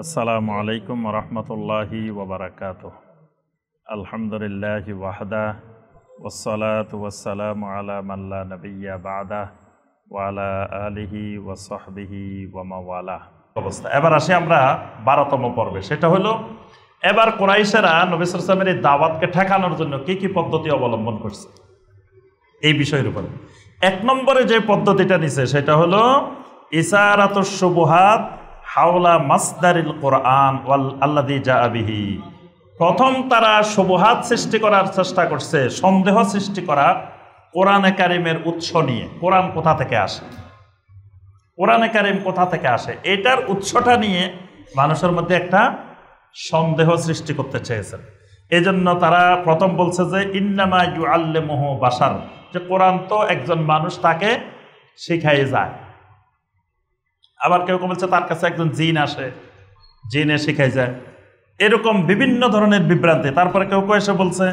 আসসালামু আলাইকুম রহমতুল্লাহি ওবরাকাতুহ। আলহামদুলিল্লাহি ওয়াহদা ওয়াসসালাতু ওয়াসসালামু আলা মান লা নাবিয়্যা বা'দা ওয়া আলা আলিহি ওয়া সাহবিহি ওয়া মাওয়ালা। অবস্থা এবার আসি আমরা 12তম পর্বে। সেটা হলো এবার কুরাইশেরা নবী সাল্লাল্লাহু আলাইহি ওয়াসাল্লামের এই দাওয়াতকে ঠেকানোর জন্য কি কি পদ্ধতি অবলম্বন করছে এই বিষয়ের উপরে। 1 নম্বরে যে পদ্ধতিটা নিছে সেটা হলো ইসারাতুশ শুবুহাত হাওলা মাসদারিল কোরআন ওয়াল আল্লাযী জাআ বিহি। প্রথম তারা শুবহাত সৃষ্টি করার চেষ্টা করছে, সন্দেহ সৃষ্টি করা কোরআনে কারিমের উৎস নিয়ে। কোরআন কোথা থেকে আসে, কোরআনে কারিম কোথা থেকে আসে, এটার উৎসটা নিয়ে মানুষের মধ্যে একটা সন্দেহ সৃষ্টি করতে চেয়েছেন। এজন্য তারা প্রথম বলছে যে ইন্নামা ইউআল্লিমুহু বাশার, যে কোরআন তো একজন মানুষ তাকে শিখাই যায়। আবার কেউ কেউ বলছে তার কাছে একজন জিন আসে, জিনে শিখাই যায়। এরকম বিভিন্ন ধরনের বিভ্রান্তি। তারপরে কেউ কেউ এসে বলছে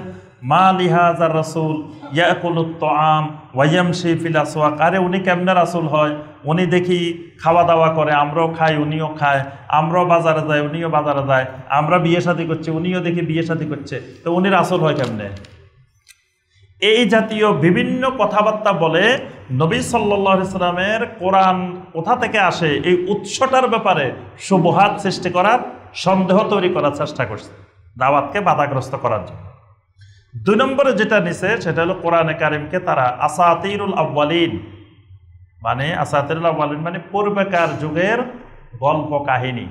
মা লিহাজার রাসূল ইয়াকুলুত তাআম ওয়া ইয়ামশি ফিল আসওয়াক, আরে উনি কেমনে রাসূল হয়? উনি দেখি খাওয়া দাওয়া করে, আমরাও খাই উনিও খায়, আমরাও বাজারে যাই উনিও বাজারে যায়, আমরা বিয়ে শাদী করছি উনিও দেখি বিয়ে শাদী করছে, তো উনি রাসূল হয় কেমনে? এই জাতীয় বিভিন্ন কথাবার্তা বলে নবী সাল্লাল্লাহু আলাইহি সাল্লামের কোরআন কোথা থেকে আসে এই উৎসটার ব্যাপারে শুবহাত সৃষ্টি করার, সন্দেহ তৈরি করার চেষ্টা করছে দাওয়াতকে বাধাগ্রস্ত করার জন্য। 2 নম্বরে যেটা নিছে সেটা হলো কোরআনে কারিমকে তারা আসাতিরুল আউয়ালিন, মানে আসাতিরুল আউয়ালিন মানে পূর্বেকার যুগের গল্প কাহিনী,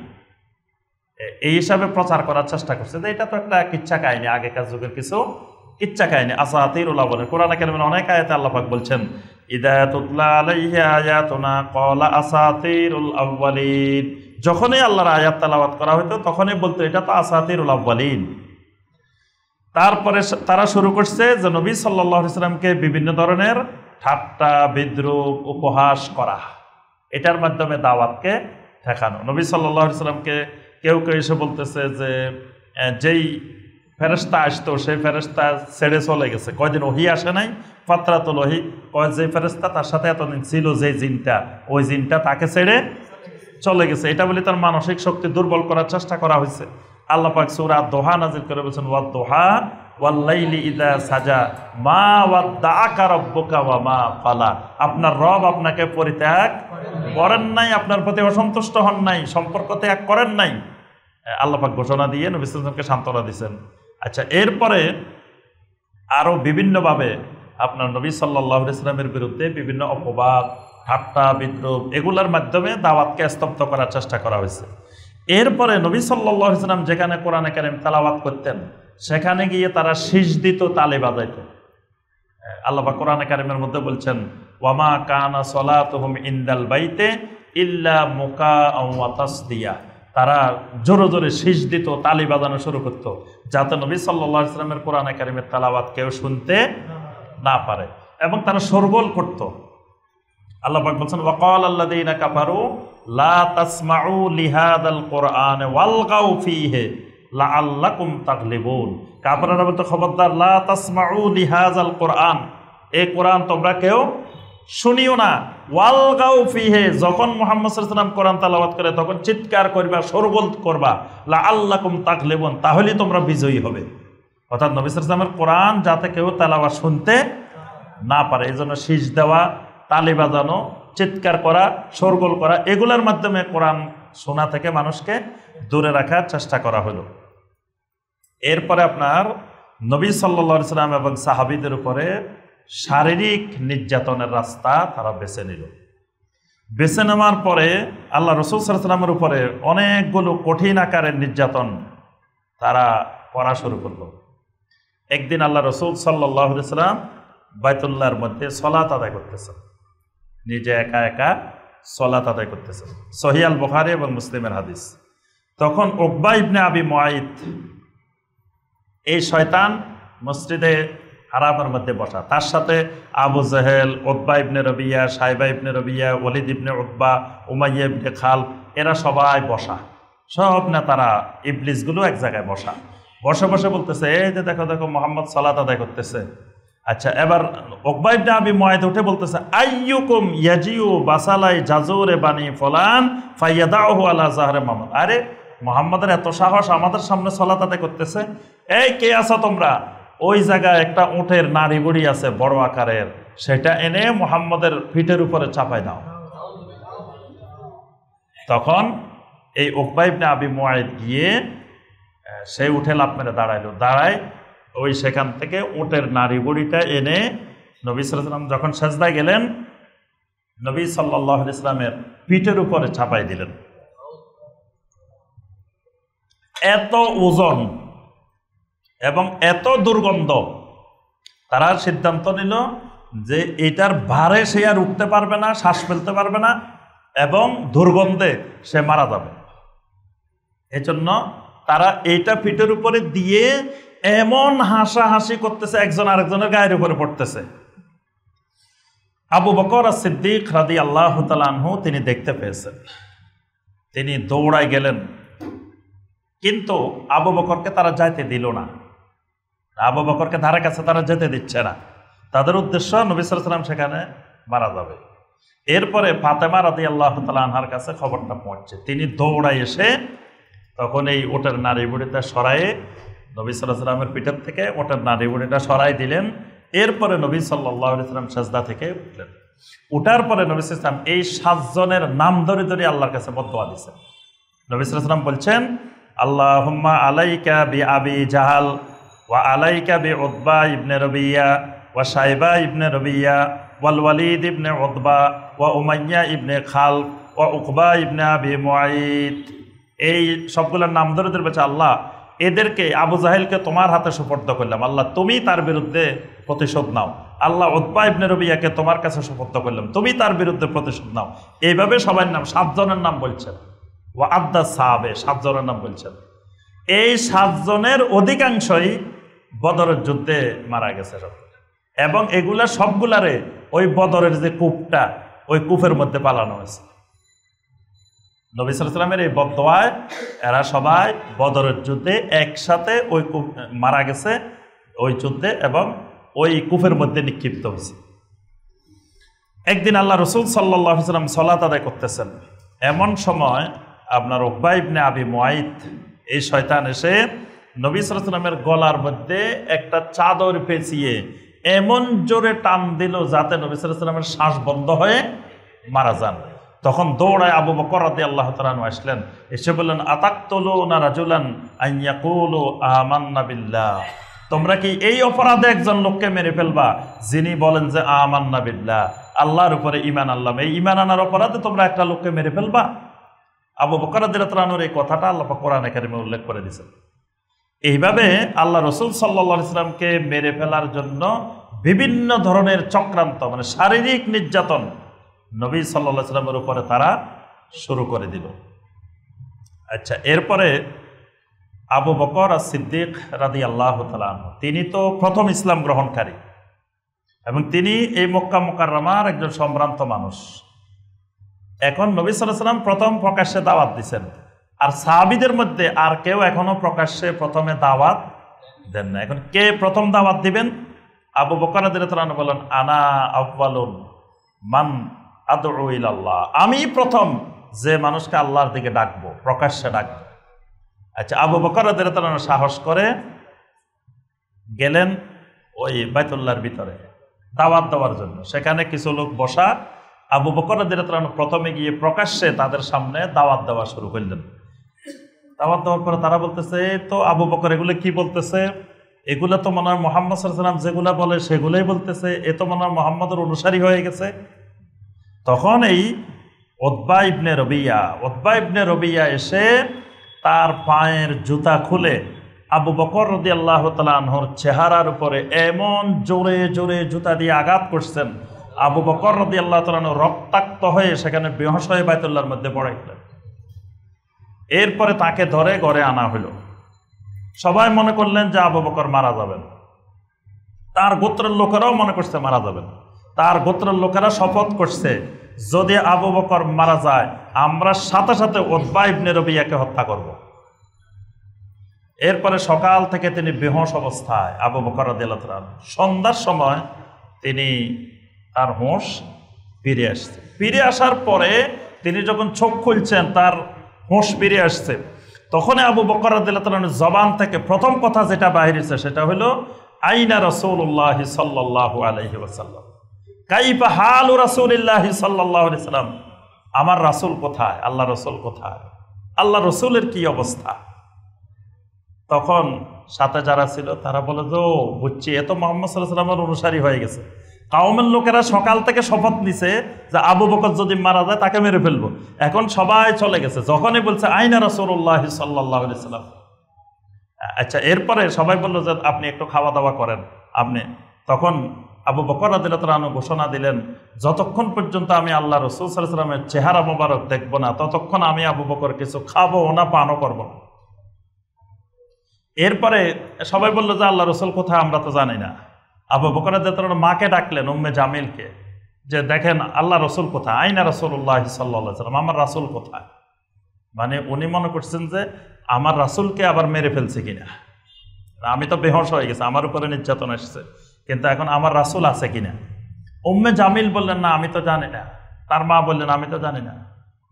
এই হিসাবে প্রচার করার চেষ্টা করছে যে এটা তো একটা কিচ্ছা কাহিনী, আগেকার যুগের কিছু কিচ্ছা কাহিনী। আসাতিরুল আউয়ালিন, কোরআনে কারিমের অনেক আয়াতে আল্লাহ পাক বলছেন ইদা তুতলা আলাইহি আয়াতুনা ক্বালা আসাতিরুল আউয়ালিন, যখনই আল্লাহর আয়াত তেলাওয়াত করা হতো তখনই বলতো এটা তো আসাতিরুল আউয়ালিন। তারপরে তারা শুরু করছে যে নবী সাল্লাল্লাহু আলাইহি সাল্লামকে বিভিন্ন ধরনের ঠাট্টা বিদ্রূপ উপহাস করা, এটার মাধ্যমে দাওয়াতকে ঠেকানো। নবী সাল্লাল্লাহু আলাইহি সাল্লামকে কেউ কেউ এসে বলতেছে যে যেই ফেরেশতা আসতো সেই ফেরেশতা ছেড়ে চলে গেছে, কয়দিন ওহী আসে নাই, ফাতরাতুল ওহী, কয় যে ফেরেশতা তার সাথে এতদিন ছিল যে জিনটা, ওই জিনটা তাকে ছেড়ে চলে গেছে। এটা বলে তার মানসিক শক্তি দুর্বল করার চেষ্টা করা হয়েছে। আল্লাহ পাক সূরা দোহা নাযিল করে বলেছেন ওয়াদ-দোহা ওয়াল-লাইলি ইযা সাজা মা ওয়াদ্দাআকা রাব্বুকা ওয়া মা ক্বালা, আপনার রব আপনাকে পরিত্যাগ করেন নাই, আপনার প্রতি অসন্তুষ্ট হন নাই, সম্পর্ক ত্যাগ করেন নাই, আল্লাহ পাক ঘোষণা দিয়ে নবী সাল্লাল্লাহু আলাইহি ওয়াসাল্লামকে সান্ত্বনা দিয়েছেন। আচ্ছা, এরপরে আরো বিভিন্নভাবে আপনার নবী সাল্লাল্লাহু আলাইহি ওয়াসাল্লামের বিরুদ্ধে বিভিন্ন অপবাদ, ঠাট্টা বিদ্রূপ, এগুলোর মাধ্যমে দাওয়াতকে স্তব্ধ করার চেষ্টা করা হয়েছে। এরপরে নবী সাল্লাল্লাহু আলাইহি ওয়াসাল্লাম যেখানে কোরআনে কারীম তেলাওয়াত করতেন সেখানে গিয়ে তারা শীষ দিত, তালি বাজাইত। আল্লাহ পাক কোরআনে কারীমের মধ্যে বলছেন ওয়ামা কানা সলাতুহুম ইনদাল বাইতে ইল্লা মুকাআন ওয়া তাসদিয়া, তারা জোরে জোরে শীষ দিত, তালি বাজানো শুরু করত যাতে নবী সাল্লাল্লাহু আলাইহি ওয়াসাল্লামের কোরআনে কারীমের তেলাওয়াত কেউ শুনতে না পারে, এবং তারা শোরগোল করত। আল্লাহ পাক বলেন ওয়াকালাল্লাযীনা কাফারু লা তাসমাউ লিহাদাল কুরআন ওয়ালগাউ ফীহি লাআল্লাকুম তাগলিবুন, কাফেররা বলতো খবরদার লা তাসমাউ লিহাযাল কুরআন, এই কোরআন তোমরা কেউ শুনিও না, ওয়ালগাউ ফীহি, যখন মুহাম্মদ সাল্লাল্লাহু আলাইহি ওয়াসাল্লাম কোরআন তেলাওয়াত করে তখন চিৎকার করবা, শোরগোল করবা, লাআল্লাকুম তাগলিবুন, তাহলে তোমরা বিজয়ী হবে। অর্থাৎ নবী সাল্লাল্লাহু আলাইহি ওয়াসাল্লামের কোরআন যাতে কেউ তেলাওয়াত শুনতে না পারে, এই জন্য শীষ দেওয়া, তালি বাজানো, চিৎকার করা, শোরগোল করা, এগুলোর মাধ্যমে কোরআন শোনা থেকে মানুষকে দূরে রাখার চেষ্টা করা হলো। এরপরে আপনার নবী সাল্লাল্লাহু আলাইহি ওয়াসাল্লাম এবং সাহাবীদের উপরে শারীরিক নির্যাতনের রাস্তা তারা বেছে নিল। বেছে নেওয়ার পরে আল্লাহ রাসূল সাল্লাল্লাহু আলাইহি ওয়াসাল্লামের উপরে অনেকগুলো কঠিন আকারের নির্যাতন তারা করা শুরু করলো। একদিন আল্লাহ রাসূল সাল্লাল্লাহু আলাইহি ওয়াসাল্লাম বাইতুল্লাহর মধ্যে সালাত আদায় করতেছেন, নিজে একা একা সালাত আদায় করতেছেন, সহিহ আল বুখারী এবং মুসলিমের হাদিস। তখন উকবা ইবনে আবি মুআইত, এই শয়তান মসজিদে হারামের মধ্যে বসা, তার সাথে আবু জাহেল, উতবা ইবনে রবিয়া, সাইবা ইবনে রবিয়া, ওয়ালিদ ইবনে উকবা, উমাইয়া ইবনে খালব, এরা সবাই বসা, সব নেতারা ইবলিসগুলো এক জায়গায় বসা, বসে বসে বলতেছে এই যে দেখো দেখো মুহাম্মদ সালাত আদায় করতেছে। আচ্ছা, এবার উকবা ইবনে আবি মুআইত উঠে বলতেছে আইয়ুকুম ইয়াজিউ বাসালাই জাজুরে বানি ফুলান ফায়াদাহু আলা জাহরে মুহাম্মদ, আরে মুহাম্মাদের এত সাহস, আমাদের সামনে সালাত আদায় করতেছে। এই কে আছো তোমরা? ওই জায়গায় একটা উটের নাড়ি বুড়ি আছে বড় আকারের, সেটা এনে মুহাম্মাদের পিঠের উপরে চাপাই দাও। তখন এই উকবা ইবনে আবি মুআইদ গিয়ে সেই উঠে লাফ মেরে দাঁড়াইলো, দাঁড়ায় ওই সেখান থেকে উটের নাড়ি বুড়িটা এনে নবী সাল্লাল্লাহু আলাইহি ওয়াসাল্লাম যখন সেজদায় গেলেন, নবী সাল্লাল্লাহু আলাইহি ওয়াসাল্লামের পিঠের উপরে চাপাই দিলেন। এত ওজন এবং এত দুর্গন্ধ, তারা সিদ্ধান্ত নিল যে এটার ভারে সে আর উঠতে পারবে না, শ্বাস ফেলতে পারবে না এবং দুর্গন্ধে সে মারা যাবে। এজন্য তারা এইটা পিঠের উপরে দিয়ে এমন হাসাহাসি করতেছে, একজন আরেকজনের গায়ের উপরে পড়তেছে। আবু বকর সিদ্দিক রাদিয়াল্লাহু তাআলা আনহু তিনি দেখতে পেয়েছেন, তিনি দৌড়ায় গেলেন, কিন্তু আবু বকরকে তারা যাইতে দিল না। আবু বকরকে ধারে কাছে তারা যেতে দিচ্ছে না, তাদের উদ্দেশ্য নবী সাল্লাল্লাহু আলাইহি ওয়াসাল্লাম সেখানে মারা যাবে। এরপরে ফাতেমা রাদিয়াল্লাহু তাআলা আনহার কাছে খবরটা পৌঁছছে, তিনি দৌড়ায় এসে তখন এই ওটের নাড়ি বুড়িটা সরায়ে নবী সাল্লাল্লাহু আলাইহি ওয়াসাল্লামের পিঠের থেকে ওটের নাড়ি বুড়িটা সরাই দিলেন। এরপরে নবী সাল্লাল্লাহু আলাইহি ওয়াসাল্লাম সাজদা থেকে উঠলেন। উঠার পরে নবী সাল্লাল্লাহু আলাইহি ওয়াসাল্লাম এই 7 জনের নাম ধরে ধরে আল্লাহর কাছে বদদুয়া দিয়েছেন। নবী সাল্লাল্লাহু আলাইহি ওয়াসাল্লাম বলছেন, আল্লাহুম্মা আলাইকা বি আবি জাহাল ওয়া আলাইকা বি উতবা ইবনে রবিয়া ওয়া শাইবা ইবনে রবিয়া ওয়াল ওয়ালিদ ইবনে উতবা ওয়া উমাইয়া ইবনে খালফ ওয়া উকবা ইবনে আবি মুআইদ। এই সবগুলোর নাম ধরে ধরে বলছে, আল্লাহ এদেরকে, আবু জাহেলকে তোমার হাতে সুপর্দ করলাম, আল্লাহ তুমি তার বিরুদ্ধে প্রতিশোধ নাও। আল্লাহ উতবা ইবনে রবিয়াকে তোমার কাছে সুপর্দ করলাম, তুমি তার বিরুদ্ধে প্রতিশোধ নাও। এইভাবে সবার নাম, 7 জনের নাম বলছেন। ওয়া আদ্দা সাহাবে, 7 জনের নাম বলছেন। এই 7 জনের অধিকাংশই বদরের যুদ্ধে মারা গেছে সব, এবং এগুলা সবগুলারে ওই বদরের যে কূপটা, ওই কূপের মধ্যে পালানো হয়েছে। নবী সাল্লাল্লাহু আলাইহি ওয়াসাল্লামের এই বদদুয়ায় এরা সবাই বদরের যুদ্ধে একসাথে ওই কূপ মারা গেছে ওই যুদ্ধে, এবং ওই কূপের মধ্যে নিক্ষিপ্ত হয়েছে। একদিন আল্লাহ রাসূল সাল্লাল্লাহু আলাইহি ওয়াসাল্লাম সালাত আদায় করতেছেন, এমন সময় আপনার উকবা ইবনে আবি মুআইদ এই শয়তান এসে নবী সাল্লাল্লাহু আলাইহি ওয়াসাল্লামের গলার মধ্যে একটা চাদর পেঁচিয়ে এমন জোরে টান দিল যাতে নবী সাল্লাল্লাহু আলাইহি ওয়াসাল্লামের শ্বাস বন্ধ হয়ে মারা যান। তখন দৌড়ায় আবু বকর রাদিয়াল্লাহু তাআলা আনহু আসলেন, এসে বললেন, আতাকতুলুনা রাজুলান আন ইয়াকুলু আমান্না বিল্লাহ, তোমরা কি এই অপরাধে একজন লোককে মেরে ফেলবা যিনি বলেন যে আমান্না বিল্লাহ, আল্লাহর উপরে ঈমান আনলাম, এই ঈমান আনার অপরাধে তোমরা একটা লোককে মেরে ফেলবা? আবু বকর রাদিয়াল্লাহু তাআলা আনহুর এই কথাটা আল্লাহ পাক কোরআনে কারিমে উল্লেখ করে দিয়েছেন। এইভাবে আল্লাহ রাসূল সাল্লাল্লাহু আলাইহি ওয়াসাল্লামকে মেরে ফেলার জন্য বিভিন্ন ধরনের চক্রান্ত, মানে শারীরিক নির্যাতন নবী সাল্লাল্লাহু আলাইহি ওয়াসাল্লামের উপরে তারা শুরু করে দিল। আচ্ছা, এরপরে আবু বকর সিদ্দিক রাদিয়াল্লাহু তাআলা আনহু, তিনি তো প্রথম ইসলাম গ্রহণকারী এবং তিনি এই মক্কা মুকাররমার একজন সম্ভ্রান্ত মানুষ। এখন নবী সাল্লাল্লাহু আলাইহি ওয়াসাল্লাম প্রথম প্রকাশ্যে দাওয়াত দিচ্ছেন, আর সাহাবীদের মধ্যে আর কেউ এখনো প্রকাশ্যে প্রথমে দাওয়াত দেন না। এখন কে প্রথম দাওয়াত দিবেন? আবু বকর রাদিয়াল্লাহু তাআলা বলেন, আনা আউয়ালুন মান আদউ ইলাল্লাহ, আমি প্রথম যে মানুষকে আল্লাহর দিকে ডাকবো, প্রকাশ্যে ডাকবো। আচ্ছা, আবু বকর রাদিয়াল্লাহু তাআলা সাহস করে গেলেন ওই বাইতুল্লাহর ভিতরে দাওয়াত দেওয়ার জন্য। সেখানে কিছু লোক বসা, আবু বকর রাদিয়াল্লাহু তাআলা প্রথমে গিয়ে প্রকাশ্যে তাদের সামনে দাওয়াত দেওয়া শুরু করলেন। দাওয়াত দেওয়ার পরে তারা বলতেছে, তো আবু বকর এগুলো কি বলতেছে? এগুলো তো মনে হয় মুহাম্মদ সাল্লাল্লাহু আলাইহি ওয়াসাল্লাম যেগুলা বলে সেগুলোই বলতেছে, এ তো মনে হয় মুহাম্মদের অনুসারী হয়ে গেছে। তখন এই উতবা ইবনে রবিয়া এসে তার পায়ের জুতা খুলে আবু বকর রাদিয়াল্লাহু তাআলা আনহুর চেহারার উপরে এমন জোরে জোরে জুতা দিয়ে আঘাত করছেন, আবু বকর রাদিয়াল্লাহু তাআলা আনহু রক্তাক্ত হয়ে সেখানে বেহুশ হয়ে বাইতুল্লাহর মধ্যে পড়ে গেলেন। এরপরে তাকে ধরে ঘরে আনা হলো। সবাই মনে করলেন যে আবু বকর মারা যাবেন, তার গোত্রের লোকেরাও মনে করছে মারা যাবেন। তার গোত্রের লোকেরা শপথ করছে, যদি আবু বকর মারা যায় আমরা সাথে সাথে উতবা ইবনে রবিয়াকে হত্যা করব। এরপরে সকাল থেকে তিনি বেহুশ অবস্থায় আবু বকর রাদিয়াল্লাহু তাআলা, সন্ধ্যার সময় তিনি তার হুঁশ ফিরে আসছে। ফিরে আসার পরে তিনি যখন চোখ খুলছেন তার হুঁশ ফিরে আসছে, তখনই আবু বকর রাদিয়াল্লাহু তাআলার জবান থেকে প্রথম কথা যেটা বাহির হয়েছে সেটা হলো আইনা রাসূলুল্লাহ সাল্লাল্লাহু আলাইহি ওয়াসাল্লাম, কাইফা হালু রাসূলিল্লাহ সাল্লাল্লাহু আলাইহি ওয়াসাল্লাম, আমার রাসূল কোথায়, আল্লাহ রাসূল কোথায়, আল্লাহ রাসূলের কি অবস্থা। তখন সাথে যারা ছিল তারা বলে যে ও বুঝছি, এ তো মুহাম্মদ সাল্লাল্লাহু আলাইহি ওয়াসাল্লামের অনুসারী হয়ে গেছে। কাওমের লোকেরা সকাল থেকে শপথ নিছে যে আবু বকর যদি মারা যায় তাকে মেরে ফেলবো, এখন সবাই চলে গেছে। যখনই বলছে আইনা রাসূলুল্লাহ সাল্লাল্লাহু আলাইহি ওয়াসাল্লাম, আচ্ছা এরপরে সবাই বললো যে আপনি একটু খাওয়া দাওয়া করেন আপনি। তখন আবু বকর রাদিয়াল্লাহু তাআলা ঘোষণা দিলেন, যতক্ষণ পর্যন্ত আমি আল্লাহ রাসূল সাল্লাল্লাহু আলাইহি ওয়াসাল্লামের চেহারা মোবারক দেখবো না ততক্ষণ আমি আবু বকর কিছু খাবো না পানও করবো না। এরপরে সবাই বললো যে আল্লাহ রাসূল কোথায় আমরা তো জানি না। আবু বকর রাদিয়াল্লাহু তাআলা মাকে ডাকলেন, উম্মে জামিলকে, যে দেখেন আল্লাহ রাসূল কোথায়, আইনা রাসূলুল্লাহ সাল্লাল্লাহু আলাইহি ওয়াসাল্লাম, আমার রাসূল কোথায়। মানে উনি মনে করছেন যে আমার রাসূলকে আবার মেরে ফেলছে কিনা, আমি তো বেহোশ হয়ে গেছে, আমার উপরে নির্যাতন এসেছে, কিন্তু এখন আমার রাসূল আছে কিনা। উম্মে জামিল বললেন না আমি তো জানি না। তার মা বললেন আমি তো জানি না।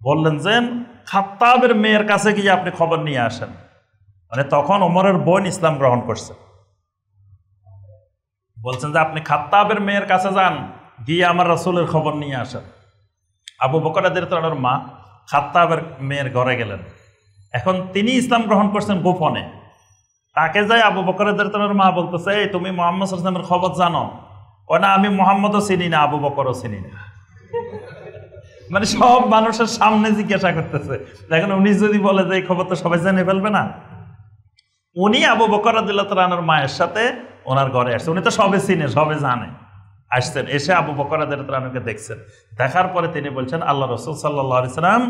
বললেন যে খাত্তাবের মেয়ের কাছে গিয়ে আপনি খবর নিয়ে আসেন। মানে তখন ওমরের বোন ইসলাম গ্রহণ করছে। বলছেন যে আপনি খাত্তাবের মেয়ের কাছে যান, গিয়ে আমার রাসূলের খবর নিয়ে আসেন। আবু বকর রাদিয়াল্লাহু তাআলার মা খাত্তাবের মেয়ের ঘরে গেলেন। এখন তিনি ইসলাম গ্রহণ করছেন গোপনে। তাকে যাই আবু বকর রাদিয়াল্লাহু তাআলার মা বলতেছে, এই তুমি মুহাম্মদ সাল্লাল্লাহু আলাইহি ওয়াসাল্লামের খবর জানো? ও না, আমি মুহাম্মদও চিনি না, আবু বকরও চিনি না। মানে সব মানুষের সামনে জিজ্ঞাসা করতেছে। এখন উনি যদি বলে যে এই খবর তো সবাই জেনে ফেলবে না। উনি আবু বকর রাদিয়াল্লাহু তাআলার মায়ের সাথে ওনার ঘরে আসছে, উনি তো সবে চিনে সবে জানে, আসছেন। এসে আবু বকর রাদিয়াল্লাহু তাআলাকে দেখছেন। দেখার পরে তিনি বলছেন আল্লাহ রাসূল সাল্লাল্লাহু আলাইহি ওয়াসাল্লাম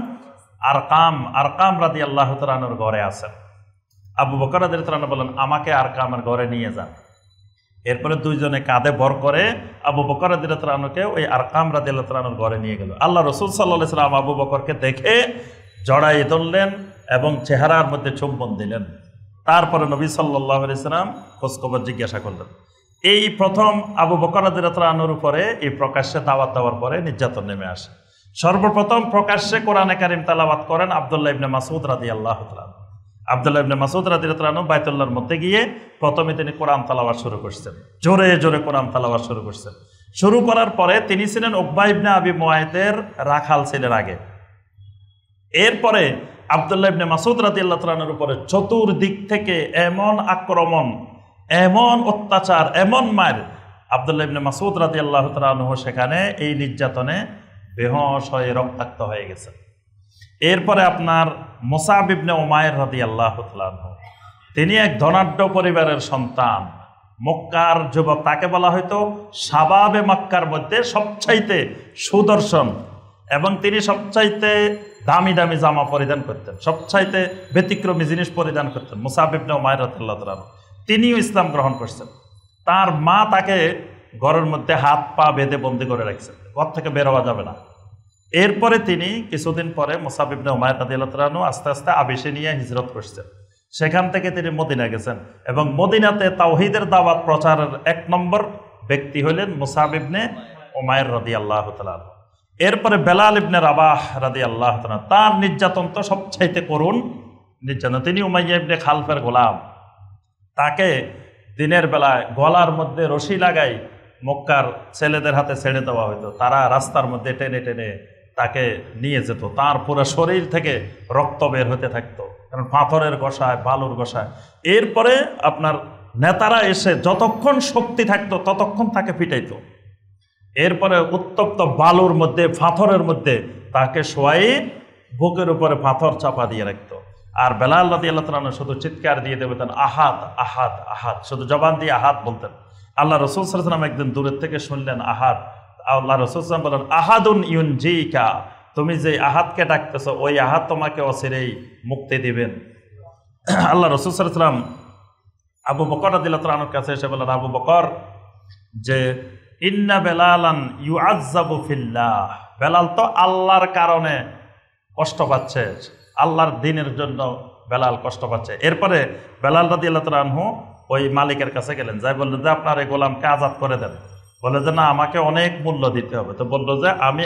আরকাম রাদিয়াল্লাহু তাআলার ঘরে আছেন। আবু বকর রাদিয়াল্লাহু তাআলা বলেন আমাকে আরকামের ঘরে নিয়ে যান। এরপরে দুইজনে কাঁধে ভর করে আবু বকর রাদিয়াল্লাহু তাআলাকে ওই আরকাম রাদিয়াল্লাহু তাআলার ঘরে নিয়ে গেল। আল্লাহ রাসূল সাল্লাল্লাহু আলাইহি ওয়াসাল্লাম আবু বকরকে দেখে জড়াই ধরলেন এবং চেহারার মধ্যে চুম্বন দিলেন। তারপরে নবী সাল্লাল্লাহু আলাইহি ওয়াসাল্লাম খোঁজখবর জিজ্ঞাসা করলেন। এই প্রথম আবু বকর রাদিয়াল্লাহু তাআলার উপরে এই প্রকাশ্যে দাওয়াত দেওয়ার পরে নির্যাতন নেমে আসে। সর্বপ্রথম প্রকাশ্যে কোরআনে কারীম তেলাওয়াত করেন আব্দুল্লাহ ইবনে মাসউদ রাদিয়াল্লাহু তাআলা। আব্দুল্লাহ ইবনে মাসউদ রাদিয়াল্লাহু তাআলা বাইতুল্লাহর মধ্যে গিয়ে প্রথমে তিনি কোরআন তেলাওয়াত শুরু করছেন, জোরে জোরে কোরআন তেলাওয়াত শুরু করছেন। শুরু করার পরে তিনি ছিলেন উকবা ইবনে আবি মুআইতের রাখাল ছিলেন আগে। এরপরে আব্দুল্লাহ ইবনে মাসউদ রাদিয়াল্লাহু তাআলার উপরে চতুর্দিক থেকে এমন আক্রমণ, এমন অত্যাচার, এমন মার, আব্দুল্লাহ ইবনে মাসউদ রাদিয়াল্লাহু তাআলা সেখানে এই নির্যাতনে বেহুশ হয়ে রক্তাক্ত হয়ে গেছে। এরপরে আপনার মুসআব ইবনে উমাইর রাদিয়াল্লাহু তাআলা, তিনি এক ধনাঢ্য পরিবারের সন্তান, মক্কার যুবক, তাকে বলা হয়তো শাবাবে মক্কার মধ্যে সবচাইতে সুদর্শন, এবং তিনি সবচাইতে দামি দামি জামা পরিধান করতেন, সবচাইতে ব্যতিক্রমী জিনিস পরিধান করতেন মুসআব ইবনে উমাইর রাদিয়াল্লাহু তাআলা। তিনিও ইসলাম গ্রহণ করছেন। তার মা তাকে ঘরের মধ্যে হাত পা বেঁধে বন্দি করে রাখছেন, ঘর থেকে বের হওয়া যাবে না। এরপরে তিনি কিছুদিন পরে মুসআব ইবনে উমাইর রাদিয়াল্লাহু তাআলা আস্তে আস্তে আবিসিনিয়া হিজরত করছেন। সেখান থেকে তিনি মদিনা গেছেন এবং মদিনাতে তাওহীদের দাওয়াত প্রচারের ১ নম্বর ব্যক্তি হলেন মুসআব ইবনে উমাইর রাদিয়াল্লাহু তাআলা। এরপরে বেলাল ইবনে রাবাহ রাদিয়াল্লাহু তাআলা, তার নির্যাতন তো সবচাইতে করুণ নির্যাতন। তিনি উমাইয়া ইবনে খালফের গোলাম, তাকে দিনের বেলায় গলার মধ্যে রশি লাগাই মক্কার ছেলেদের হাতে ছেড়ে দেওয়া হতো। তারা রাস্তার মধ্যে টেনে টেনে তাকে নিয়ে যেত, তার পুরো শরীর থেকে রক্ত বের হতে থাকতো, কারণ পাথরের ঘষায়, বালুর ঘষায়। এরপরে আপনার নেতারা এসে যতক্ষণ শক্তি থাকতো ততক্ষণ তাকে পিটাইতো। এরপরে উত্তপ্ত বালুর মধ্যে, পাথরের মধ্যে তাকে শোয়াই বুকের উপরে পাথর চাপা দিয়ে রাখতো। আর বেলাল রাদিয়াল্লাহু তাআলা শুধু চিৎকার দিয়ে দেবেন আহাদ আহাদ আহাদ, শুধু জবান দিয়ে আহাদ বলতেন। আল্লাহ রাসূল সাল্লাল্লাহু আলাইহি ওয়াসাল্লাম একদিন দূরের থেকে শুনলেন আহাদ। আল্লাহ রাসূল সাল্লাল্লাহু আলাইহি ওয়াসাল্লাম বলেন আহাদুন ইউনজিকা, তুমি যে আহাদকে ডাকতেছো ওই আহাদ তোমাকে অচিরেই মুক্তি দিবেন। আল্লাহ রাসূল সাল্লাল্লাহু আলাইহি ওয়াসাল্লাম আবু বকর রাদিয়াল্লাহু তাআলার কাছে এসে বলেন, আবু বকর, যে ইন্না বেলালান ইউআযযাবু ফিল্লাহ, বেলাল তো আল্লাহর কারণে কষ্ট পাচ্ছে, আল্লাহর দ্বীনের জন্য বেলাল কষ্ট পাচ্ছে। এরপরে বেলাল রাদিয়াল্লাহু তাআলা আনহু ওই মালিকের কাছে গেলেন, যাই বললেন যে আপনার এই গোলামকে আজাদ করে দেন। বলে যে না, আমাকে অনেক মূল্য দিতে হবে। তো বললো যে আমি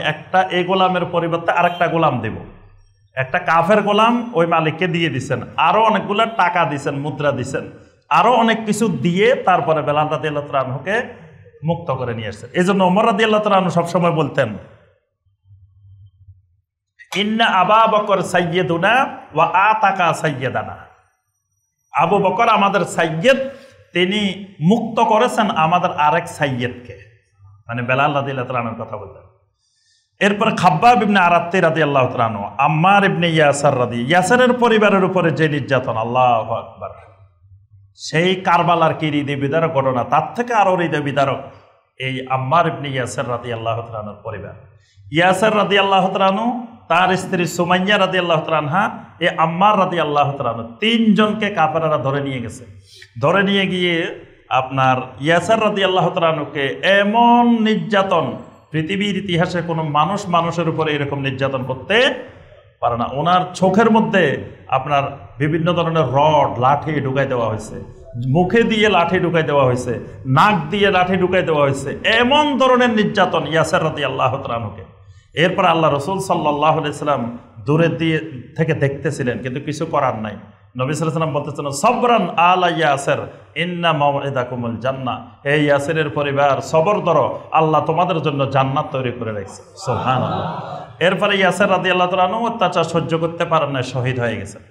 এই গোলামের পরিবর্তে আরেকটা গোলাম দিব। একটা কাফের গোলাম ওই মালিককে দিয়ে দিচ্ছেন, আরো অনেকগুলো টাকা দিচ্ছেন, মুদ্রা দিচ্ছেন, আরো অনেক কিছু দিয়ে তারপরে বেলাল রাদিয়াল্লাহু তাআলা আনহুকে মুক্ত করে নিয়ে আসছেন। এই জন্য ওমর রাদিয়াল্লাহু তাআলা আনহু সবসময় বলতেন, ইন্না আবা বকর সাইয়্যিদুনা ওয়া আতাকা সাইয়্যিদানা। আবু বকর আমাদের সাইয়্যিদ, তিনি মুক্ত করেছেন আমাদের আরেক সাইয়্যিদকে, মানে বেলাল রাদিয়াল্লাহু তাআলা আনহুর কথা বলতেন। এরপর খাব্বাব ইবনে আরাত্তি রাদিয়াল্লাহু তাআলা আনহু, আম্মার ইবনে ইয়াসার ইয়াসারের পরিবারের উপরে যে নির্যাতন, আল্লাহু আকবার, সেই কারবালার কি হৃদয় বিদারক ঘটনা, তার থেকে আরো হৃদয় বিদারক এই আম্মার ইবনে ইয়াসার রাদিয়াল্লাহু তাআলা আনহুর পরিবার। ইয়াসার রাদিয়াল্লাহু তাআলা আনহু, তার স্ত্রী সুমাইয়া রাদিয়াল্লাহু তাআলা আনহা, এই আম্মার রাদিয়াল্লাহু তাআলা আনহু, তিনজনকে কাফেররা ধরে নিয়ে গেছে। ধরে নিয়ে গিয়ে আপনার ইয়াসার রাদিয়াল্লাহু তাআলা আনহুকে এমন নির্যাতন, পৃথিবীর ইতিহাসে কোনো মানুষ মানুষের উপরে এরকম নির্যাতন করতে পারে না। ওনার চোখের মধ্যে আপনার বিভিন্ন ধরনের রড, লাঠি ঢুকাই দেওয়া হয়েছে, মুখে দিয়ে লাঠি ঢুকাই দেওয়া হয়েছে, নাক দিয়ে লাঠি ঢুকাই দেওয়া হয়েছে, এমন ধরনের নির্যাতন ইয়াসার রাদিয়াল্লাহু তাআলা আনহুকে। এরপর আল্লাহ রাসূল সাল্লাল্লাহু আলাইহি সাল্লাম দূরে দিয়ে থেকে দেখতেছিলেন, কিন্তু কিছু করার নাই। নবী সাল্লাল্লাহু আলাইহি সাল্লাম বলতেছেন, সবরান আলা ইয়াসির ইন্না মাউইদাকুমুল জান্নাহ। হে ইয়াসিরের পরিবার, সবর ধরো, আল্লাহ তোমাদের জন্য জান্নাত তৈরি করে রাখছে। সুবহানাল্লাহ। এরপরে ইয়াসির রাদিয়াল্লাহু তাআলা আনহু অত্যাচার সহ্য করতে পারেন না, শহীদ হয়ে গেছেন।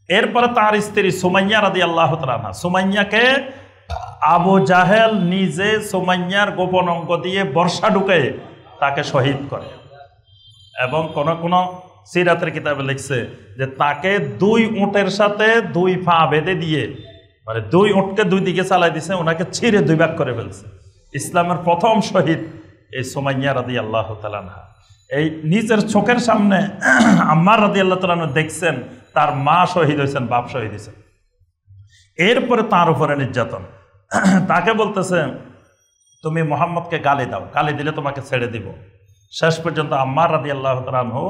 এরপরে তার স্ত্রী সুমাইয়া রাদিয়াল্লাহু তাআলা আনহা, সুমাইয়াকে আবু জাহেল নিজে সুমাইয়ার গোপন অঙ্গ দিয়ে বর্ষা ঢুকে তাকে শহীদ করে। এবং কোন কোন সিরাতের কিতাবে লিখছে যে তাকে 2 উটের সাথে 2 পা বেঁধে দিয়ে, মানে 2 উটকে 2 দিকে চালাই দিছে, ওনাকে ছিঁড়ে 2 ভাগ করে ফেলছে। ইসলামের প্রথম শহীদ এই সুমাইয়া রাদিয়াল্লাহু তাআলা আনহা। এই নিজের চোখের সামনে আম্মার রাদিয়াল্লাহু তাআলা আনহু দেখছেন তার মা শহীদ হয়েছেন, বাপ শহীদ হয়েছেন। এরপরে তার উপরে নির্যাতন, তাকে বলতেছে তুমি মুহাম্মদকে গালি দাও, গালি দিলে তোমাকে ছেড়ে দিব। শেষ পর্যন্ত আম্মার রাদিয়াল্লাহু তাআলা আনহু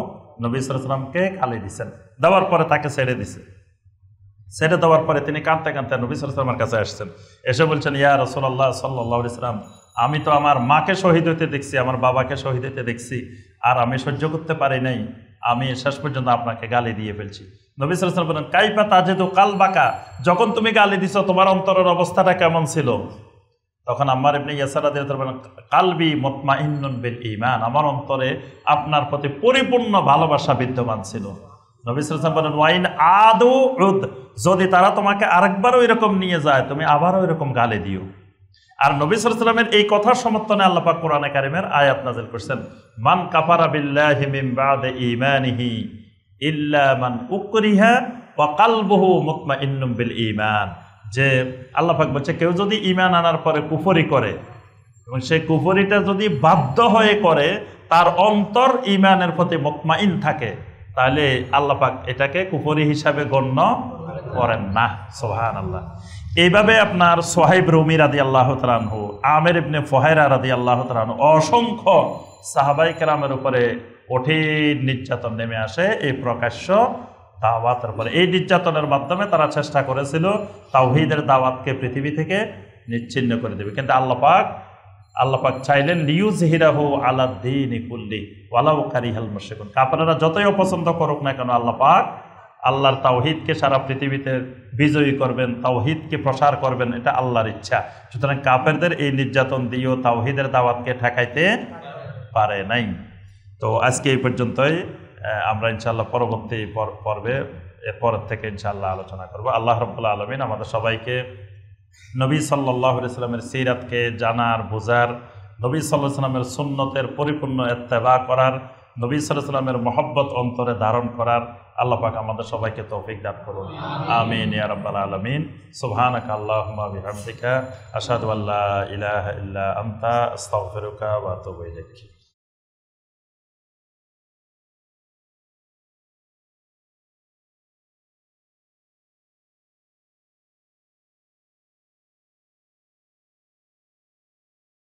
নবী সাল্লাল্লাহু আলাইহি ওয়াসাল্লামকে গালি দিয়েছেন, দেওয়ার পরে তাকে ছেড়ে দিছে। ছেড়ে দেওয়ার পরে তিনি কাঁদতে কাঁদতে নবী সাল্লাল্লাহু আলাইহি ওয়াসাল্লামের কাছে আসছেন, এসে বলছেন, ইয়া রাসূলুল্লাহ সাল্লাল্লাহু আলাইহি ওয়াসাল্লাম, আমি তো আমার মাকে শহীদ হতে দেখছি, আমার বাবাকে শহীদ হতে দেখছি, আর আমি সহ্য করতে পারি নাই, আমি শেষ পর্যন্ত আপনাকে গালি দিয়ে ফেলছি। নবী সাল্লাল্লাহু আলাইহি ওয়াসাল্লাম বলেন, কাইফা তাজিদু কালবাকা, যখন তুমি গালি দিছো তোমার অন্তরের অবস্থাটা কেমন ছিল? তখন আম্মার ইবনে ইয়াসার রাদিয়াল্লাহু তাআলা বলেন, কালবি মুতমাইন্নুন বিল ঈমান, আমার অন্তরে আপনার প্রতি পরিপূর্ণ ভালোবাসা বিদ্যমান ছিল। নবী সাল্লাল্লাহু আলাইহি ওয়াসাল্লাম বলেন, ওয়াইন আদু উদ, যদি তারা তোমাকে আরেকবারও এরকম নিয়ে যায় তুমি আবারও এরকম গালি দিও। আর নবী সাল্লাল্লাহু আলাইহি ওয়াসাল্লামের এই কথার সমর্থনে আল্লাহ পাক কোরআনে কারিমের আয়াত নাযিল করেছেন, মান কাফারা বিল্লাহি মিন বাদি ঈমানিহি ইল্লা মান উকরিহা ওয়া কলবুহু মুতমাইন্নুন বিল ঈমান। যে আল্লাহ পাক বলছে, কেউ যদি ঈমান আনার পরে কুফরি করে এবং সেই কুফরিটা যদি বাধ্য হয়ে করে, তার অন্তর ঈমানের প্রতি মুতমাইন থাকে, তাহলে আল্লাহ পাক এটাকে কুফরি হিসাবে গণ্য করেন না। সুবহানাল্লাহ। এইভাবে আপনার সোহাইব রুমি রাদিয়াল্লাহু তাআলা আনহু, আমির ইবনে ফুহাইরা রাদিয়াল্লাহু তাআলা আনহু, অসংখ্য সাহাবায়ে কেরামের উপরে কঠিন নির্যাতন নেমে আসে এই প্রকাশ্য দাওয়াতের পরে। এই নির্যাতনের মাধ্যমে তারা চেষ্টা করেছিল তাওহীদের দাওয়াতকে পৃথিবী থেকে নিচ্ছিন্ন করে দেবে, কিন্তু আল্লাহ পাক চাইলেন লিইউযহিরাহু আলাদ-দীনি কুল্লি ওয়ালাউ কারিহাল মুশরিকুন। কাফেররা যতই অপছন্দ করুক না কেন, আল্লাহ পাক আল্লাহর তাওহীদকে সারা পৃথিবীতে বিজয়ী করবেন, তাওহীদকে প্রসার করবেন, এটা আল্লাহর ইচ্ছা। সুতরাং কাফেরদের এই নির্যাতন দিয়েও তাওহীদের দাওয়াতকে ঠেকাইতে পারে নাই। তো আজকে এই পর্যন্তই। আমরা ইনশাআল্লাহ পরবর্তী পর্বে এরপর থেকে ইনশাআল্লাহ আলোচনা করব। আল্লাহ রাব্বুল আলামিন আমাদের সবাইকে নবী সাল্লাল্লাহু আলাইহি ওয়াসাল্লামের সিরাতকে জানার, বোঝার, নবী সাল্লাল্লাহু আলাইহি ওয়াসাল্লামের সুন্নতের পরিপূর্ণ ইত্তেবা করার, নবী সাল্লাল্লাহু আলাইহি ওয়াসাল্লামের মহব্বত অন্তরে ধারণ করার আল্লাহ পাক আমাদের সবাইকে তৌফিক দান করুন। আমিন ইয়া রাব্বাল আলামিন। সুবহানাকা আল্লাহুম্মা বিহামদিকা আশহাদু আল্লা ইলাহা ইল্লা আনতা আস্তাগফিরুকা ওয়া আতুবু ইলাইক।